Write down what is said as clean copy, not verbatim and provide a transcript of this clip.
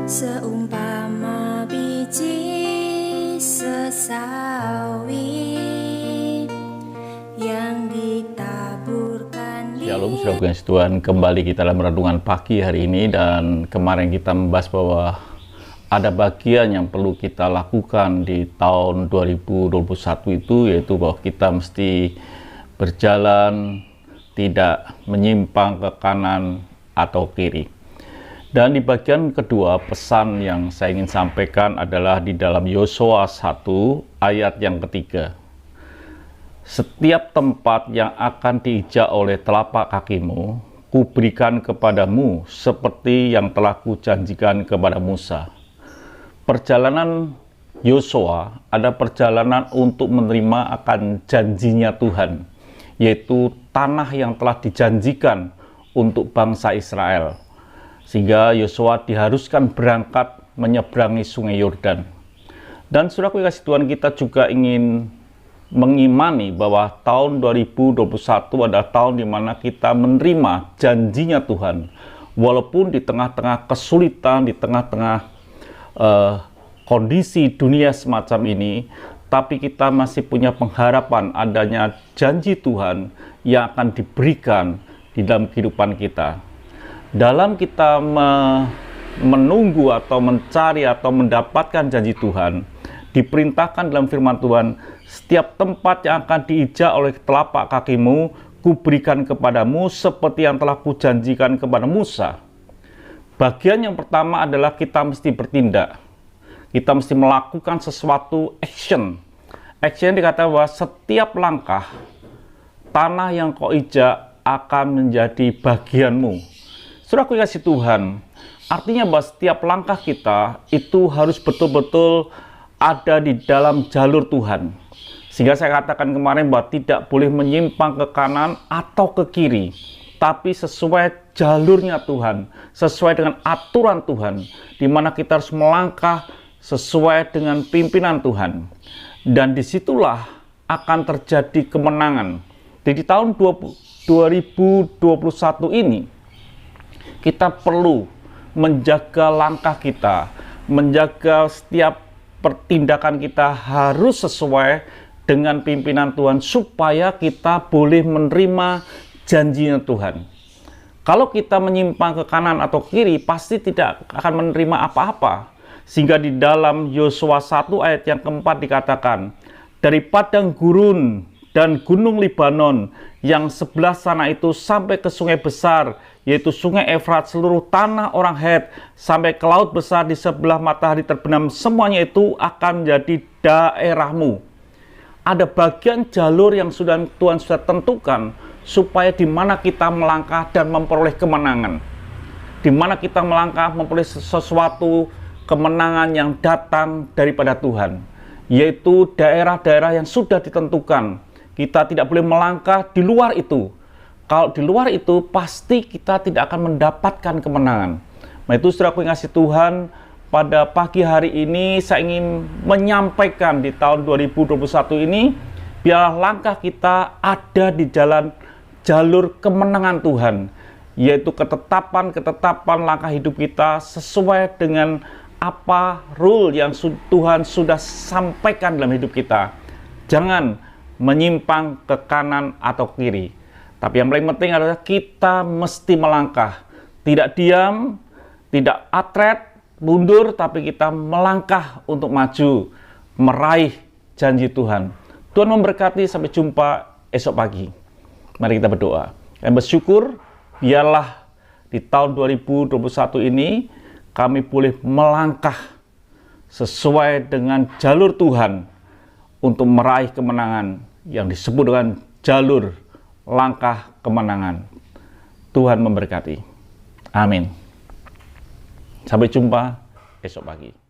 Seumpama biji sesawi yang ditaburkan di... Shalom, saudara kasih Tuhan, kembali kita dalam renungan pagi hari ini. Dan kemarin kita membahas bahwa ada bagian yang perlu kita lakukan di tahun 2021 itu, yaitu bahwa kita mesti berjalan tidak menyimpang ke kanan atau kiri. Dan di bagian kedua, pesan yang saya ingin sampaikan adalah di dalam Yosua 1 ayat yang ketiga. Setiap tempat yang akan diinjak oleh telapak kakimu, kuberikan kepadamu seperti yang telah kujanjikan kepada Musa. Perjalanan Yosua ada perjalanan untuk menerima akan janjinya Tuhan, yaitu tanah yang telah dijanjikan untuk bangsa Israel. Sehingga Yosua diharuskan berangkat menyeberangi sungai Yordan. Dan saudaraku kasih Tuhan, kita juga ingin mengimani bahwa tahun 2021 adalah tahun di mana kita menerima janjinya Tuhan. Walaupun di tengah-tengah kesulitan, di tengah-tengah kondisi dunia semacam ini, tapi kita masih punya pengharapan adanya janji Tuhan yang akan diberikan di dalam kehidupan kita. Dalam kita menunggu atau mencari atau mendapatkan janji Tuhan, diperintahkan dalam firman Tuhan, setiap tempat yang akan diinjak oleh telapak kakimu, kuberikan kepadamu seperti yang telah kujanjikan kepada Musa. Bagian yang pertama adalah kita mesti bertindak. Kita mesti melakukan sesuatu action. Action dikatakan bahwa setiap langkah, tanah yang kau injak akan menjadi bagianmu. Saudaraku kasih Tuhan, artinya bahwa setiap langkah kita itu harus betul-betul ada di dalam jalur Tuhan. Sehingga saya katakan kemarin bahwa tidak boleh menyimpang ke kanan atau ke kiri, tapi sesuai jalurnya Tuhan, sesuai dengan aturan Tuhan, di mana kita harus melangkah sesuai dengan pimpinan Tuhan. Dan disitulah akan terjadi kemenangan. Di tahun 2021 ini, kita perlu menjaga langkah kita, menjaga setiap pertindakan kita harus sesuai dengan pimpinan Tuhan, supaya kita boleh menerima janjinya Tuhan. Kalau kita menyimpang ke kanan atau kiri, pasti tidak akan menerima apa-apa. Sehingga di dalam Yosua 1 ayat yang keempat dikatakan, dari padang gurun dan gunung Libanon yang sebelah sana itu sampai ke sungai besar, yaitu sungai Efrat, seluruh tanah orang Het, sampai ke laut besar di sebelah matahari terbenam, semuanya itu akan menjadi daerahmu. Ada bagian jalur yang Tuhan sudah tentukan, supaya di mana kita melangkah dan memperoleh kemenangan. Di mana kita melangkah memperoleh sesuatu kemenangan yang datang daripada Tuhan, yaitu daerah-daerah yang sudah ditentukan. Kita tidak boleh melangkah di luar itu. Kalau di luar itu, pasti kita tidak akan mendapatkan kemenangan. Nah itu saudaraku yang kasih Tuhan, pada pagi hari ini saya ingin menyampaikan di tahun 2021 ini, biarlah langkah kita ada di jalur kemenangan Tuhan, yaitu ketetapan langkah hidup kita sesuai dengan apa rule yang Tuhan sudah sampaikan dalam hidup kita. Jangan menyimpang ke kanan atau kiri. Tapi yang paling penting adalah kita mesti melangkah. Tidak diam, tidak atret, mundur, tapi kita melangkah untuk maju, meraih janji Tuhan. Tuhan memberkati, sampai jumpa esok pagi. Mari kita berdoa. Dan bersyukur, biarlah di tahun 2021 ini, kami boleh melangkah sesuai dengan jalur Tuhan untuk meraih kemenangan yang disebut dengan jalur langkah kemenangan. Tuhan memberkati. Amin. Sampai jumpa esok pagi.